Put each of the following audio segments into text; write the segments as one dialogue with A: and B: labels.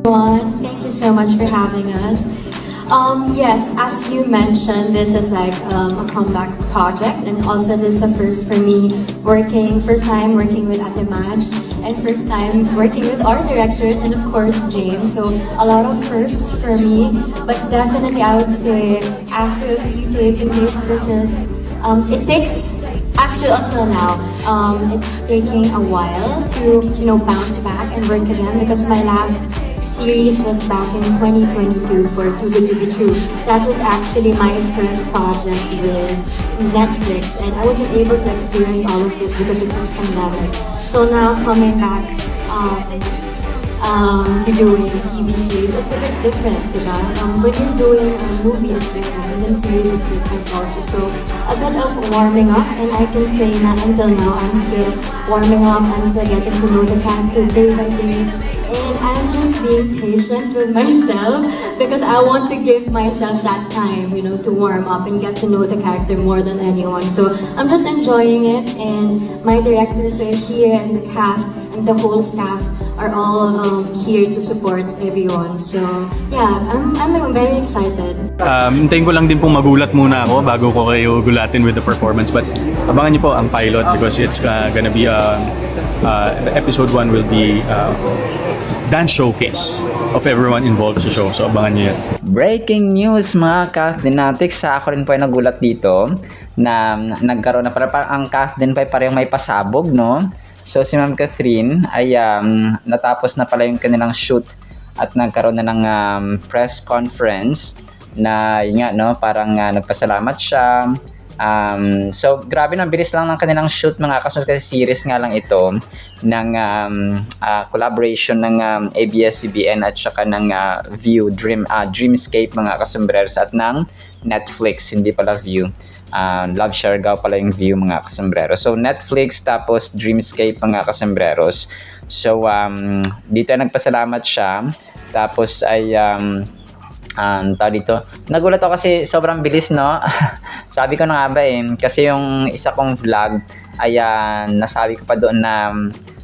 A: Everyone, thank you so much for having us. Yes, as you mentioned, this is like a comeback project, and also this is a first for me first time working with Ate Madge, and first time working with our directors, and of course James. So a lot of firsts for me, but definitely I would say after a few taping days, this is it takes. Actually, until now, it's taking a while to bounce back and work again because my last series was back in 2022 for Too Good to Be True. That was actually my first project with Netflix, and I wasn't able to experience all of this because it was pandemic. So now coming back to doing TV series, it's a bit different, diba? When you're doing a movie, it's different, and then series is different also. So a bit of warming up, and I can say that until now, I'm still warming up, I'm still getting to know the character day by day. And I'm just being patient with myself because I want to give myself that time, to warm up and get to know the character more than anyone. So I'm just enjoying it, and my directors are here, and the cast and the whole staff are all here to support everyone. So yeah, I'm very excited.
B: Hintayin ko lang din pong magulat muna ako bago ko kayo gulatin with the performance. But abangan niyo po ang pilot because it's gonna be episode 1 will be dance showcase of everyone involved sa show. So abangan niyo yan.
C: Breaking news mga Kathdinatics, ako rin po ay nagulat dito na nagkaroon na parang ang Kathdin pa ay parang may pasabog, no? So si Ma'am Catherine ay natapos na pala yung kanilang shoot at nagkaroon na ng press conference na yun nga, no, parang nagpasalamat siya. So grabe na, bilis lang ng kanilang shoot mga kasunod kasi series nga lang ito ng collaboration ng ABS-CBN at saka ng View Dreamscape mga kasombrers at ng Netflix, hindi pala View. Love Siargao pala yung View mga kasombrero. So Netflix tapos Dreamscape mga kasomberos. So dito ay nagpasalamat siya. Tapos ay tao dito. Nagulat ako kasi sobrang bilis, no? Sabi ko na nga ba kasi yung isa kong vlog ay nasabi ko pa doon na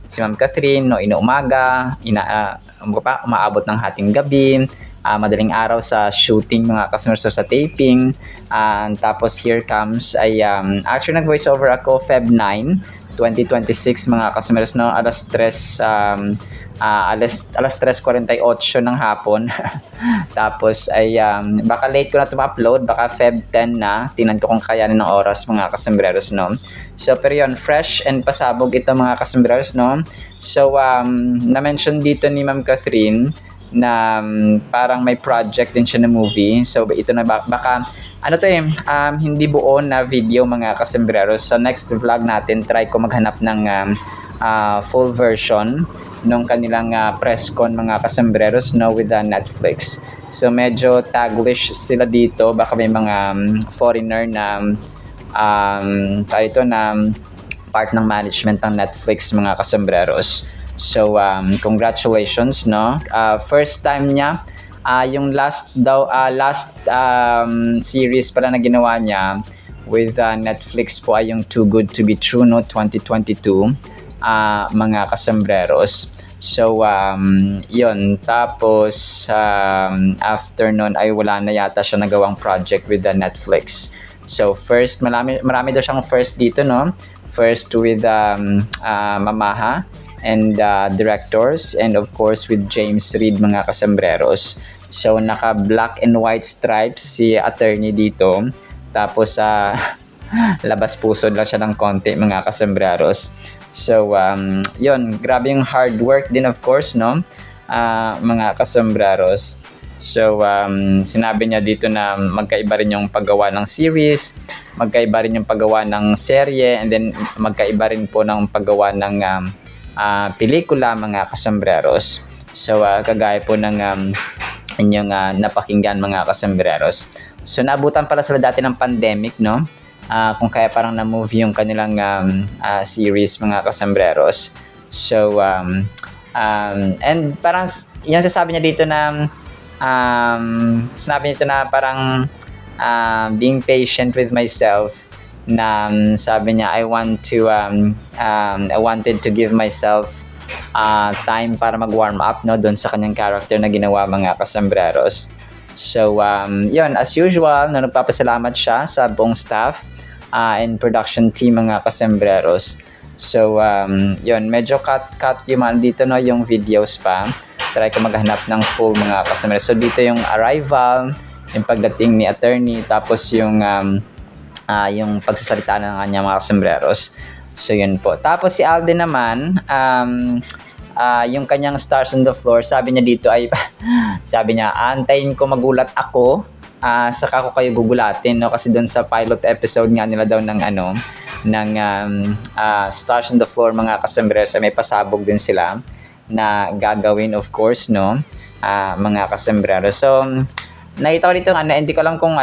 C: si Ma'am Catherine no inuumaga, umaabot ng hating gabi, madaling araw sa shooting mga customers sa taping. Tapos here comes ay actually nag-voice over ako Feb 9, 2026 mga customers, no, alas 3:48 ng hapon. Tapos ay baka late ko na ito ma-upload, baka Feb 10 na, tingnan ko kung kayanin ng oras mga kasembreros, no. So pero yun, fresh and pasabog ito mga kasembreros, no. So na-mention dito ni Ma'am Catherine na parang may project din siya na movie. So ito na baka hindi buo na video mga kasembreros. Sa next vlog natin, try ko maghanap ng full version nung kanilang press con mga kasembreros, no, with Netflix. So medyo taglish sila dito, baka may mga foreigner na na part ng management ng Netflix mga kasembreros. So congratulations, no. First time niya, yung last series pala na ginawa niya with Netflix po ay yung Too Good to Be True, no, 2022 mga kasembreros. So yun, tapos after nun ay wala na yata siya nagawang project with Netflix. So first, marami daw siyang first dito, no. First with Mamaha and directors, and of course with James Reid mga kasembreros. So naka black and white stripes si attorney dito, tapos labas puso lang siya ng konti mga kasembreros. So yun, grabe yung hard work din of course, no, mga kasembreros. So sinabi niya dito na magkaiba rin yung paggawa ng series, magkaiba rin yung paggawa ng serye, and then magkaiba rin po ng paggawa ng pelikula mga kasembreros. So kagaya po ng inyong napakinggan mga kasembreros. So naabutan pala sila dati ng pandemic, no, kung kaya parang na-move yung kanilang series mga kasembreros. So and parang yung sasabi niya dito na sinabi nito na parang being patient with myself, na sabi niya I wanted to give myself time para mag-warm up, no, doon sa kanyang character na ginawa, mga kasambreros. So, yun, as usual, no, nagpapasalamat siya sa buong staff and production team, mga kasambreros. So, yun, medyo cut yung dito, no, yung videos pa. Try ko maghanap ng full, mga kasambreros. So, dito yung arrival, yung pagdating ni attorney, tapos yung pagsasalita ng kanya, mga kasambreros. So, yun po. Tapos si Alden naman, yung kanyang stars on the floor, sabi niya dito ay, sabi niya, antayin ko magulat ako, saka ko kayo gugulatin, no? Kasi doon sa pilot episode nga nila daw ng stars on the floor, mga kasambreros, may pasabog din sila na gagawin, of course, no? Mga kasambreros. So, nakita ko dito, hindi ko lang kung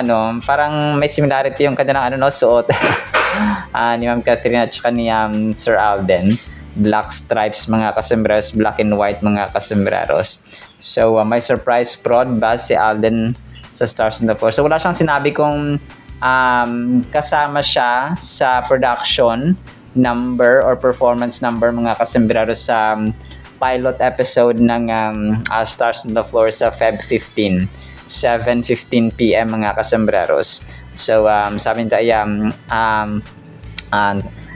C: parang may similarity yung kanilang suot ni Ma'am Catherine at saka ni Sir Alden. Black stripes, mga kasambreros, black and white, mga kasambreros. So, may surprise prod ba si Alden sa Stars on the Floor? So, wala siyang sinabi kung kasama siya sa production number or performance number, mga kasambreros, sa pilot episode ng Stars on the Floor sa Feb 15. 7:15 PM, mga kasambreros. So, sabi niya,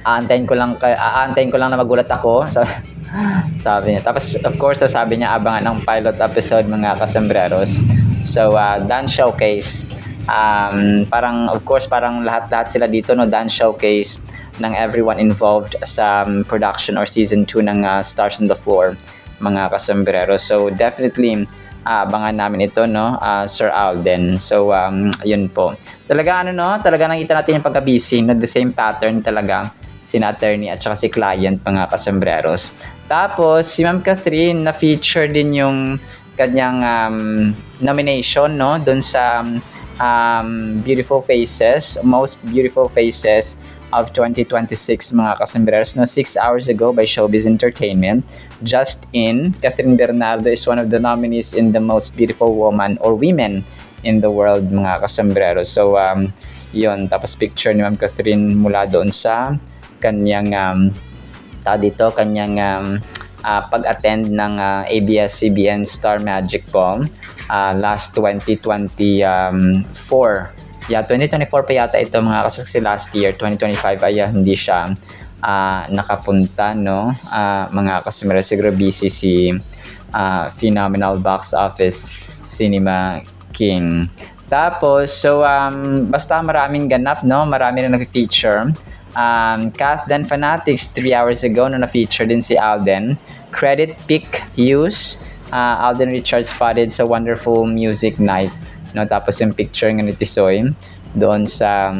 C: aantayin ko lang na magulat ako. Sabi niya. Tapos, of course, sabi niya, abangan ng pilot episode, mga kasambreros. So, dance showcase. Parang, of course, parang lahat sila dito, no, dance showcase ng everyone involved sa production or season 2 ng Stars on the Floor, mga kasambreros. So, definitely, abangan namin ito, no, Sir Alden. So, yun po. Talaga, talaga nakita natin yung pagka-busy, no, the same pattern talaga, sina attorney at saka si client, mga kasambreros. Tapos, si Ma'am Catherine, na-feature din yung kanyang nomination, no, dun sa Beautiful Faces, Most Beautiful Faces of 2026, mga kasambreros, no, 6 hours ago by Showbiz Entertainment. Just in, Catherine Bernardo is one of the nominees in the Most Beautiful Woman or Women in the World, mga kasambreros. So, yun. Tapos picture ni Ma'am Catherine mula doon sa kanyang pag-attend ng ABS-CBN Star Magic Ball last 2024. Yeah, 2024 pa yata ito, mga kasi last year, 2025, ay hindi siya nakapunta, no? Mga kasambreros, siguro busy si Phenomenal Box Office Cinema King. Tapos, so, basta maraming ganap, no? Marami na nag-feature. Kath Dan Fanatics, 3 hours ago, no, na-feature din si Alden. Credit pick use, Alden Richards spotted sa Wonderful Music Night, no? Tapos yung picture ng ni Tisoy doon sa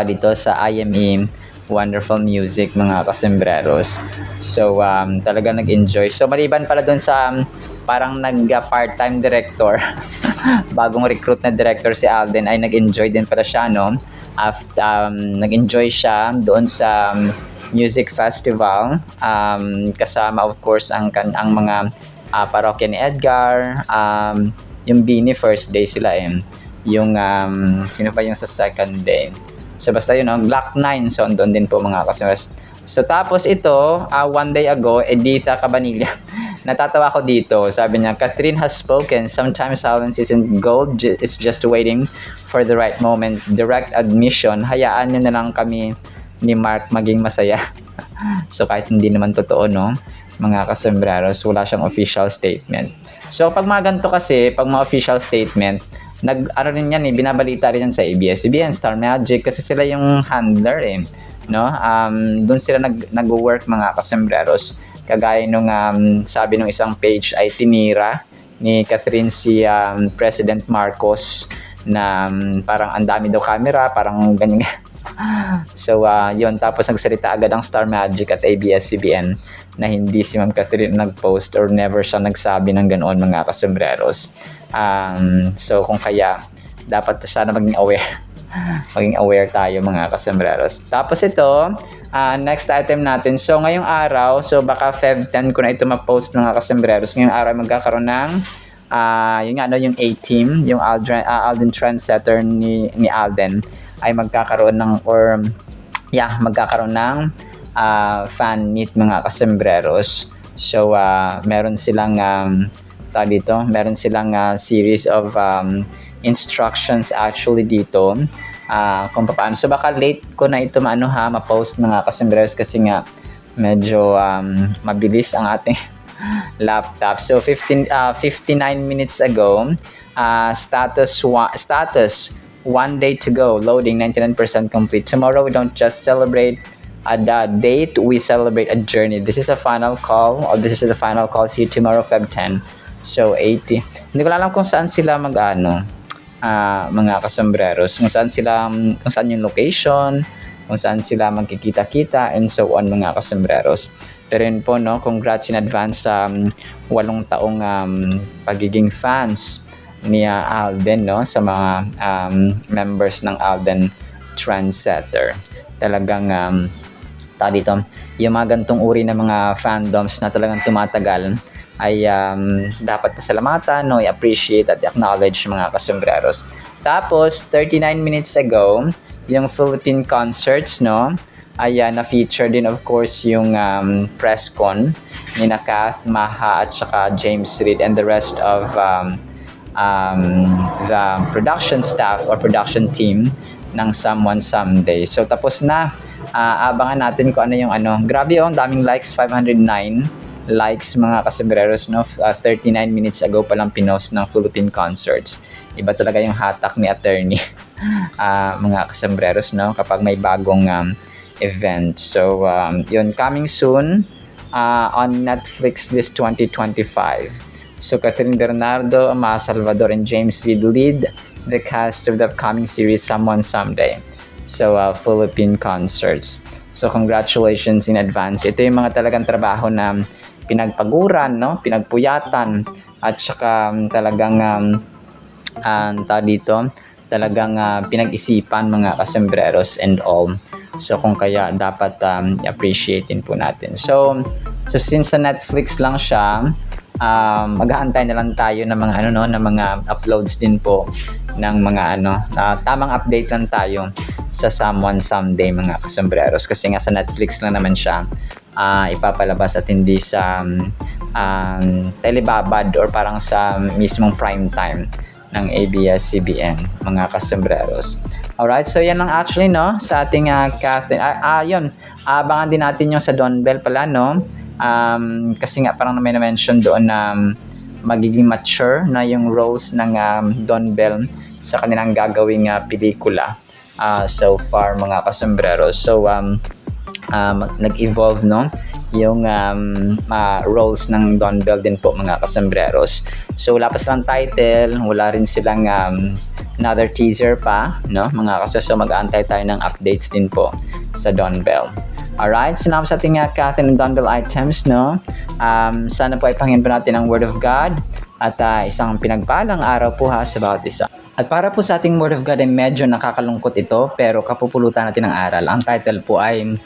C: dito sa IME Wonderful Music, mga kasambreros. So, talaga nag-enjoy. So, maliban pala doon sa parang nag-part-time director, bagong recruit na director si Alden, ay nag-enjoy din pala siya, no? Nag-enjoy siya doon sa music festival, kasama, of course, ang mga parokya ni Edgar, yung Bini, first day sila yung sino pa yung sa second day. So, basta yun, Glock 9, so doon din po, mga kasambreros. So, tapos ito, 1 day ago, Edita Cabanilla. Natatawa ko dito. Sabi niya, Catherine has spoken. Sometimes silence isn't gold. It's just waiting for the right moment. Direct admission. Hayaan niyo na lang kami ni Mark maging masaya. So, kahit hindi naman totoo, no? Mga kasambreros, wala siyang official statement. So, pag mga ganito kasi, pag mga official statement, rin yan, binabalita rin yan sa ABS-CBN, Star Magic, kasi sila yung handler, no? Doon sila nag-work, mga kasambreros. Kagaya nung sabi nung isang page ay tinira ni Catherine si President Marcos na parang ang dami daw camera, parang ganyan. So, yun. Tapos nagsalita agad ang Star Magic at ABS-CBN na hindi si Ma'am Catherine nag-post or never siya nagsabi ng ganoon, mga kasambreros. So, kung kaya, dapat sana maging aware tayo, mga kasambreros. Tapos ito, next item natin. So, ngayong araw, so baka Feb 10 ko na ito ma-post, mga kasambreros. Ngayong araw magkakaroon ng yung A-Team, yung Alden Trendsetter ni Alden ay magkakaroon ng magkakaroon ng fan meet mga kasembreros. So meron silang meron silang series of instructions actually dito kung paano. So baka late ko na ito ma-post mga kasembreros kasi nga medyo mabilis ang ating laptop. So 59 minutes ago, status 1 day to go, loading 99% complete. Tomorrow we don't just celebrate the date, we celebrate a journey. This is a final call, or this is the final call. See you tomorrow, Feb 10. So 80. Hindi ko alam kung saan sila mga kasembreros, kung saan yung location, kung saan sila magkikita-kita, and so on mga kasembreros. Pero yun po, no, congrats in advance sa 8 taong pagiging fans ni Alden, no, sa mga members ng Alden Trendsetter. Talagang dito, yung mga gantong uri ng mga fandoms na talagang tumatagal ay dapat pasalamatan, no, i-appreciate at i-acknowledge mga kasembreros. Tapos 39 minutes ago, yung Philippine concerts, no, ay na-feature din of course yung press con ni Kath, Maha at saka James Reid and the rest of the production staff or production team ng Someone Someday. So tapos na, abangan natin kung ano yung grabe ang daming likes, 509 likes mga kasembreros, no. 39 minutes ago pa lang pinost ng Philippine concerts. Iba talaga yung hatak ni attorney mga kasembreros, no, kapag may bagong event. So yun, coming soon on Netflix this 2025. So Catherine Bernardo, Ma Salvador and James Reid lead the cast of the upcoming series Someone Someday. So Philippine concerts. So congratulations in advance. Ito yung mga talagang trabaho na pinagpaguran, no, pinagpuyatan, at saka talagang talagang pinag-isipan mga kasembreros and all. So kung kaya dapat i-appreciate din po natin. So since sa Netflix lang siya, mag-aantay na lang tayo ng mga ng mga uploads din po ng mga tamang update lang tayo sa Someone Someday mga kasembreros, kasi nga sa Netflix lang naman siya ipapalabas at hindi sa telebabad or parang sa mismong prime time ng ABS-CBN mga kasembreros. Alright, so yan lang actually, no, sa ating Catherine. Yun, abangan din natin yung sa Don Bell pala, no. Kasi nga parang may na-mention doon na magiging mature na yung roles ng Don Bell sa kanilang gagawing pelikula so far mga kasembreros. So nag-evolve, no, yung roles ng Don Bell din po mga kasembreros. So wala pa silang title, wala rin silang another teaser pa, no, mga kasembreros. So mag-aantay tayo ng updates din po sa Don Bell. Alright, sinama sa ating Catherine and Don Bell items, no. Sana po ay pangingin po natin ang Word of God at isang pinagpalang araw po sa bawat isa. At para po sa ating Word of God ay medyo nakakalungkot ito, pero kapupulutan natin ang aral. Ang title po ay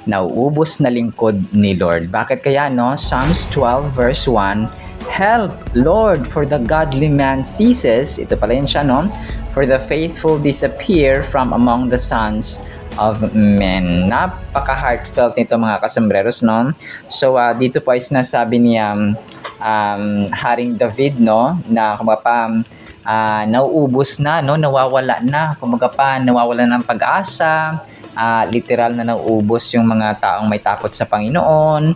C: Nauubos na Lingkod ni Lord. Bakit kaya, no? Psalms 12 verse 1, Help, Lord, for the godly man ceases. Ito pala yun siya, no? For the faithful disappear from among the sons of men. Napaka-heartfelt nito mga kasembreros, no? So dito po ay sinasabi ni Haring David, no, na nauubos na, no, nawawala na, nawawala ng pag-asa, literal na nauubos yung mga taong may takot sa Panginoon,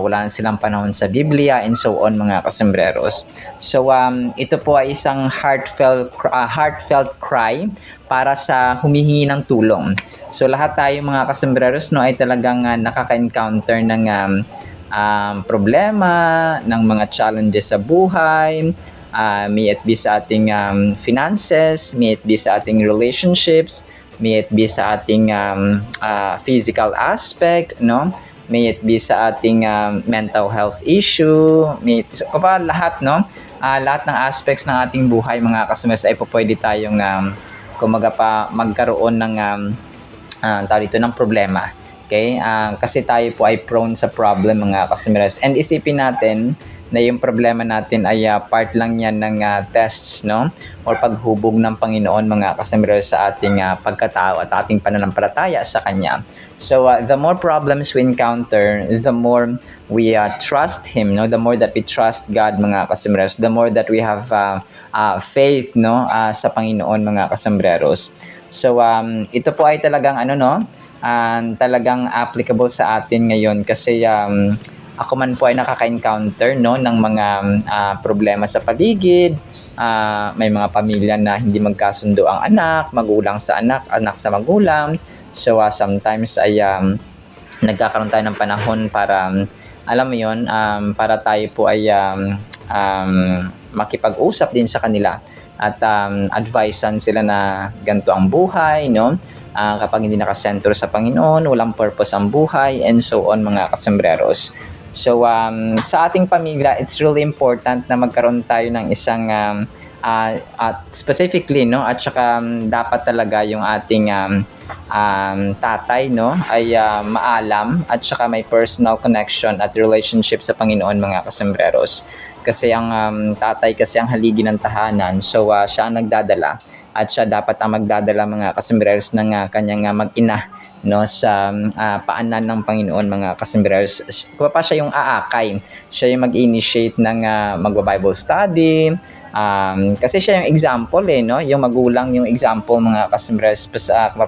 C: wala na silang panahon sa Biblia, and so on mga kasembreros. So ito po ay isang heartfelt cry para sa humihingi ng tulong. So lahat tayo mga kasembreros, no, ay talagang nakaka-encounter ng problema, ng mga challenges sa buhay, may it be sa ating finances, may it be sa ating relationships, may it be sa ating physical aspect, no, may it be sa ating mental health issue, may it, lahat, no, lahat ng aspects ng ating buhay mga kasembreros ay pwede tayong magkaroon ng ng problema. Okay? Kasi tayo po ay prone sa problem mga kasembreros. And isipin natin na yung problema natin ay part lang yan ng tests, no? Or paghubog ng Panginoon mga kasembreros sa ating pagkatao at ating pananampalataya sa Kanya. So the more problems we encounter, the more we trust Him, no? The more that we trust God, mga kasambreros, the more that we have faith, no? Sa Panginoon, mga kasambreros. So ito po ay talagang talagang applicable sa atin ngayon kasi ako man po ay nakaka-encounter, no, ng mga problema sa paligid. May mga pamilya na hindi magkasundo ang anak, magulang sa anak, anak sa magulang. So sometimes ay nagkakaroon tayo ng panahon para alam mo yun, para tayo po ay makipag-usap din sa kanila at advisean sila na ganito ang buhay, no? Kapag hindi nakasentro sa Panginoon, walang purpose ang buhay, and so on, mga kasambreros. So sa ating pamilya, it's really important na magkaroon tayo ng isang at specifically, no, at saka dapat talaga yung ating tatay, no, ay maalam at saka may personal connection at relationship sa Panginoon, mga kasambreros. Kasi ang tatay kasi ang haligi ng tahanan, so siya ang nagdadala at siya dapat ang magdadala, mga kasambreros, ng kanyang mag-ina, no, sa paanan ng Panginoon, mga kasambreros. Kung pa siya yung aakay, siya yung mag-initiate ng magba-Bible study, kasi siya yung example, no, yung magulang yung example, mga kasambreros,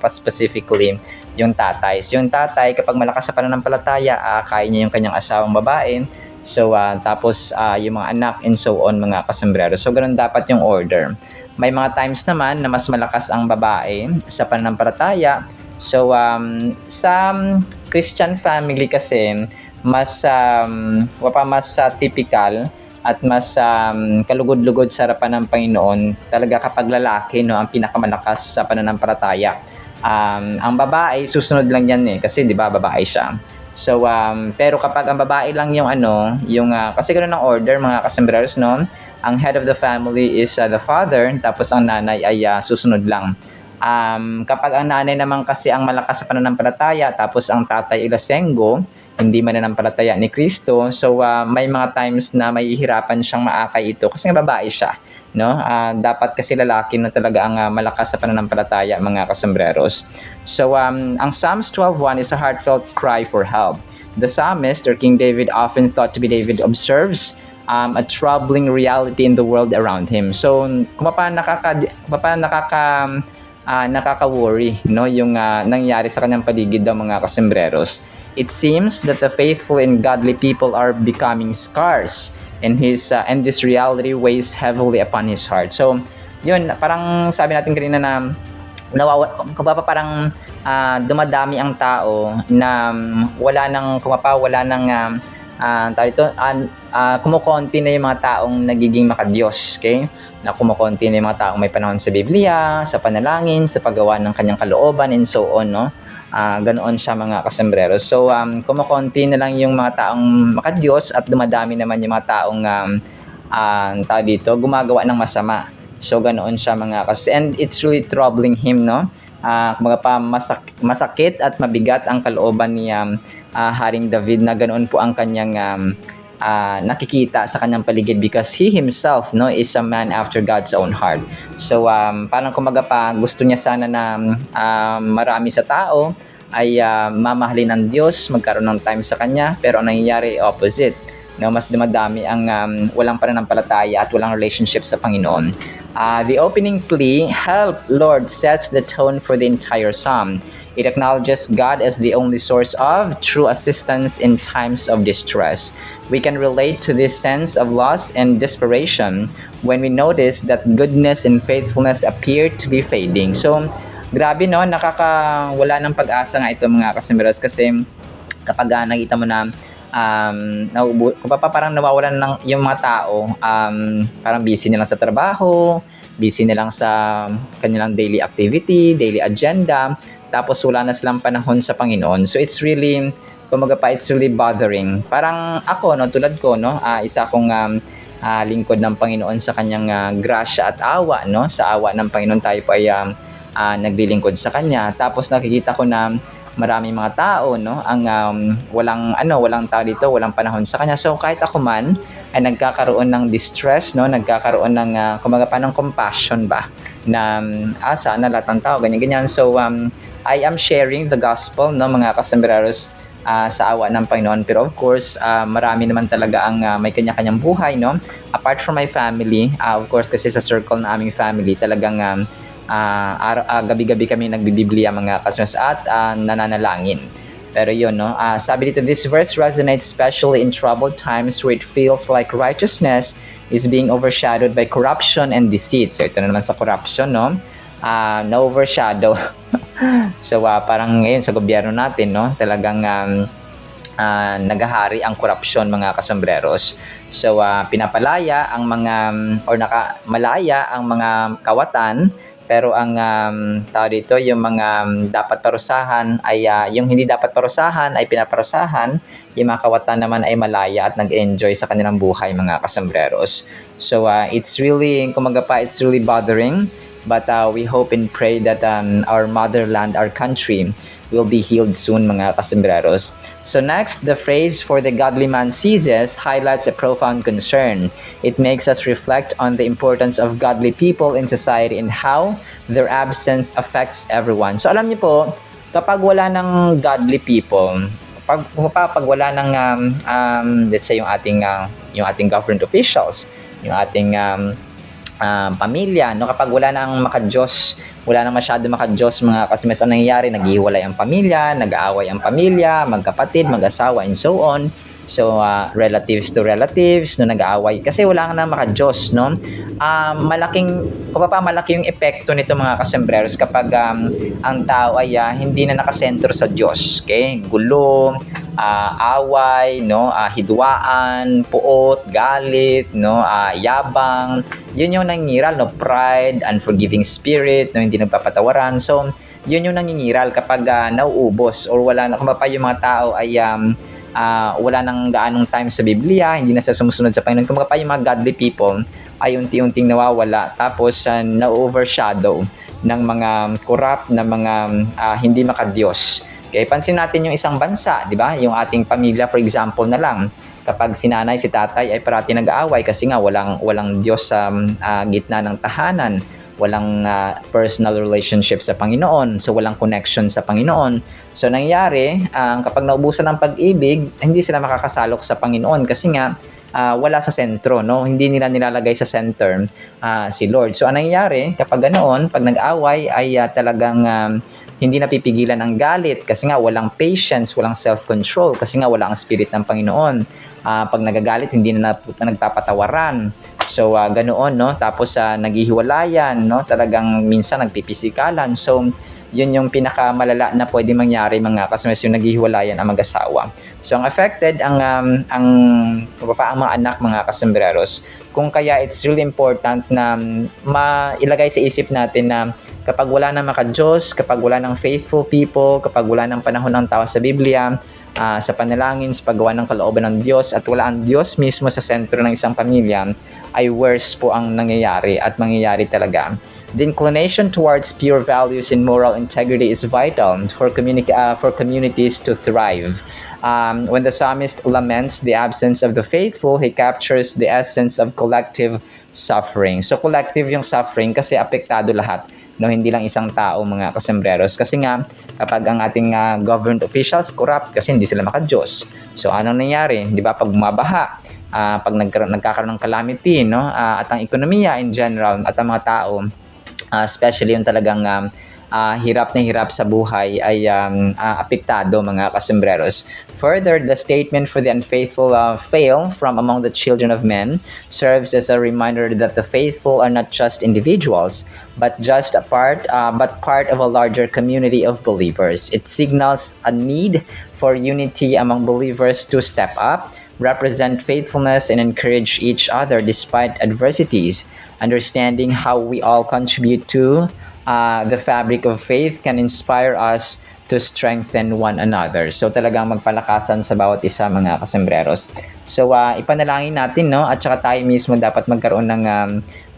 C: specifically yung tatay. So yung tatay, kapag malakas sa pananampalataya, aakayin niya yung kanyang asawang babae. So tapos yung mga anak, and so on, mga kasambreros. So ganun dapat yung order. May mga times naman na mas malakas ang babae sa pananampalataya. So sa Christian family kasi mas typical at mas kalugod-lugod sa harapan ng Panginoon talaga kapag lalaki, no, ang pinakamalakas sa pananampalataya. Ang babae susunod lang yan kasi 'di ba babae siya. So pero kapag ang babae lang yung kasi ganoon ang order, mga kasambreros, no? Ang head of the family is the father, tapos ang nanay ay susunod lang. Kapag ang nanay naman kasi ang malakas sa pananampalataya, tapos ang tatay ay lasenggo, hindi mananampalataya ni Kristo, so may mga times na mahihirapan siyang maakay ito kasi nga babae siya, no? Dapat kasi lalaki na talaga ang malakas sa pananampalataya, mga kasambreros. So ang Psalms 12:1 is a heartfelt cry for help. The psalmist, or King David, often thought to be David, observes a troubling reality in the world around him. So kung paano nakaka-worry, no, yung nangyari sa kanyang paligid daw, mga kasambreros. It seems that the faithful and godly people are becoming scarce, and this reality weighs heavily upon his heart. So yun, parang sabi natin kanina na parang dumadami ang tao na wala nang kumukonti na yung mga taong nagiging makadiyos, okay? Na kumukonti na yung mga taong may panahon sa Biblia, sa panalangin, sa paggawa ng kanyang kalooban, and so on, no? Ganoon siya, mga kasambreros. So kumukonti na lang yung mga taong makadiyos at dumadami naman yung mga taong gumagawa ng masama. So ganoon siya, mga kasambreros. And it's really troubling him, no? Masakit at mabigat ang kalooban ni Haring David na ganoon po ang kanyang nakikita sa kanyang paligid, because he himself, no, is a man after God's own heart. So parang gusto niya sana na marami sa tao ay mamahalin ng Diyos, magkaroon ng time sa kanya, pero ang nangyayari opposite, no, mas dumadami ang walang pananampalataya at walang relationship sa Panginoon. The opening plea, "Help, Lord," sets the tone for the entire psalm. It acknowledges God as the only source of true assistance in times of distress. We can relate to this sense of loss and desperation when we notice that goodness and faithfulness appear to be fading. So, grabe, no? Wala ng pag-asa nga ito, mga kasambreros, kasi kapag nakita mo na parang nawawalan ng yung mga tao, parang busy na lang sa trabaho, busy na lang sa kanilang daily activity, daily agenda, tapos wala na silang panahon sa Panginoon. So it's really, it's really bothering. Parang ako, no, tulad ko, no, isa akong lingkod ng Panginoon sa kanyang grasya at awa, no. Sa awa ng Panginoon tayo po ay naglilingkod sa kanya. Tapos nakikita ko na maraming mga tao, no, ang walang tao dito, walang panahon sa kanya. So kahit ako man ay nagkakaroon ng distress, no, nagkakaroon ng ng compassion ba, na sana lahat ng tao ganyan. So I am sharing the gospel, no, mga kasambreros, sa awa ng Panginoon. Pero of course, marami naman talaga ang may kanya-kanyang buhay, no? Apart from my family, of course, kasi sa circle na aming family, talagang gabi-gabi kami nagbibibliya, mga kasambreros, at nananalangin. Pero yun, no? Sabi dito, this verse resonates especially in troubled times where it feels like righteousness is being overshadowed by corruption and deceit. So ito na naman sa corruption, no? Na-overshadow. So parang ngayon sa gobyerno natin, no, talagang naghahari ang korupsyon, mga kasambreros. So pinapalaya ang mga malaya ang mga kawatan, pero ang tao dito, yung mga dapat parusahan ay yung hindi dapat parusahan ay pinaparusahan, yung mga kawatan naman ay malaya at nag-enjoy sa kanilang buhay, mga kasambreros. So it's really, kumaga pa, it's really bothering. But we hope and pray that our motherland, our country, will be healed soon, mga kasambreros. So next, the phrase "for the godly man ceases" highlights a profound concern. It makes us reflect on the importance of godly people in society and how their absence affects everyone. So alam niyo po, kapag wala ng godly people, pag wala ng let's say yung ating government officials, yung ating pamilya, no, kapag wala nang makadiyos, wala nang masyado makadiyos, mga kasambreros, ang nangyayari, naghihiwalay ang pamilya, nag-aaway ang pamilya, magkapatid, mag-asawa, and so on. So relatives to relatives, no, nag-aaway kasi wala nang makadiyos, no. Malaki yung epekto nito, mga kasambreros, kapag ang tao ay hindi na nakasentro sa Diyos. Okay, gulo, away, no, hidwaan, puot, galit, no, yabang. Yun yung nangingiral, no, pride, unforgiving spirit, no, hindi nagpapatawaran. So yun yung nangingiral kapag nauubos or wala na, kumapa yung mga tao ay wala nang gaanong time sa Biblia, hindi na sa sumusunod sa Panginoon. Kumapa yung mga godly people ay unti-unting nawawala, tapos na-overshadow ng mga corrupt na mga hindi makadiyos. Okay, pansin natin yung isang bansa, di ba? Yung ating pamilya, for example na lang, kapag si nanay, si tatay ay parati nag-aaway kasi nga walang Diyos sa gitna ng tahanan, walang personal relationship sa Panginoon, so walang connection sa Panginoon. So nangyari, kapag naubusan ng pag-ibig, hindi sila makakasalok sa Panginoon kasi nga wala sa sentro, no? Hindi nila nilalagay sa center si Lord. So anong nangyari kapag ganoon, pag nag-away ay talagang hindi napipigilan ang galit kasi nga walang patience, walang self-control kasi nga wala ang spirit ng Panginoon. Pag nagagalit, hindi na nagpapatawaran. So ganoon, no? Tapos naghihiwalayan, no? Talagang minsan nagpipisikalan. So yun yung pinakamalala na pwede mangyari, mga kasambreros, yung naghihiwalayan ang mag-asawa. So ang affected ang mga anak, mga kasambreros. Kung kaya it's really important na mailagay sa isip natin na kapag wala nang makadiyos, kapag wala nang faithful people, kapag wala nang panahon ng tao sa Biblia, sa panalangin, sa paggawa ng kalooban ng Diyos, at wala ang Diyos mismo sa sentro ng isang pamilya, ay worse po ang nangyayari at mangyayari talaga. The inclination towards pure values and moral integrity is vital for communities to thrive. When the psalmist laments the absence of the faithful, he captures the essence of collective suffering. So collective yung suffering kasi apektado lahat, no, hindi lang isang tao, mga kasambreros. Kasi nga kapag ang ating government officials corrupt kasi hindi sila makadiyos. So anong nangyari? 'Di ba, pag bumabaha, pag nagkakaroon ng calamity, no, at ang ekonomiya in general at ang mga tao, especially yung talagang hirap na hirap sa buhay ay apektado, mga kasambreros. Further, the statement for the unfaithful fail from among the children of men serves as a reminder that the faithful are not just individuals, but part of a larger community of believers. It signals a need for unity among believers to step up, represent faithfulness, and encourage each other despite adversities. Understanding how we all contribute to the fabric of faith can inspire us to strengthen one another. So talagang magpalakasan sa bawat isa, mga kasambreros. So ipanalangin natin, no, at saka tayo mismo dapat magkaroon ng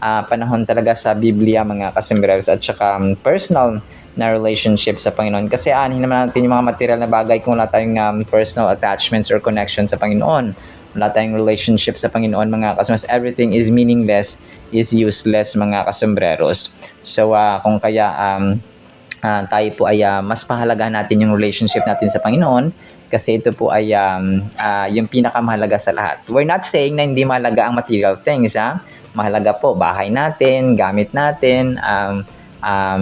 C: panahon talaga sa Biblia, mga kasambreros, at saka personal na relationship sa Panginoon. Kasi anin naman natin yung mga material na bagay kung wala tayong personal attachments or connection sa Panginoon. Wala tayong relationship sa Panginoon, mga kasambreros. Everything is meaningless, is useless, mga kasambreros. So kung kaya tayo po ay mas pahalagahan natin yung relationship natin sa Panginoon kasi ito po ay yung pinakamahalaga sa lahat. We're not saying na hindi mahalaga ang material things, Mahalaga po bahay natin, gamit natin,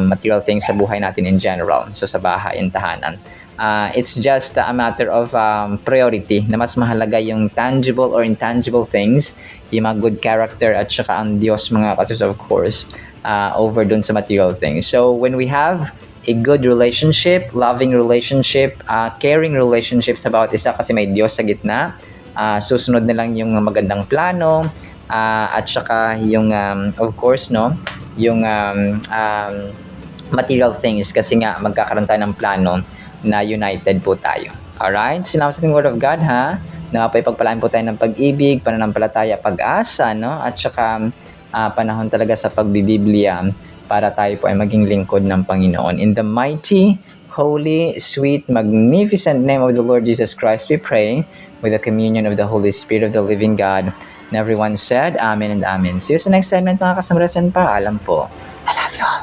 C: material things sa buhay natin in general. So sa bahay and tahanan. It's just a matter of priority na mas mahalaga yung tangible or intangible things, yung mga good character at saka ang Diyos mga kasus of course, over dun sa material things. So when we have a good relationship, loving relationship, caring relationships sa bawat isa kasi may Diyos sa gitna, susunod na lang yung magandang plano, at saka yung of course yung material things kasi nga magkakaroon tayo ng plano na united po tayo. Alright? Sinabi sa ating Word of God na pagpalaan po tayo ng pag-ibig, pananampalataya, pag-asa, at saka panahon talaga sa pagbibiblia para tayo po ay maging lingkod ng Panginoon. In the mighty, holy, sweet, magnificent name of the Lord Jesus Christ, we pray with the communion of the Holy Spirit of the living God. And everyone said, Amen and Amen. See you sa next segment mga kasamaras and paalam po. I love you all.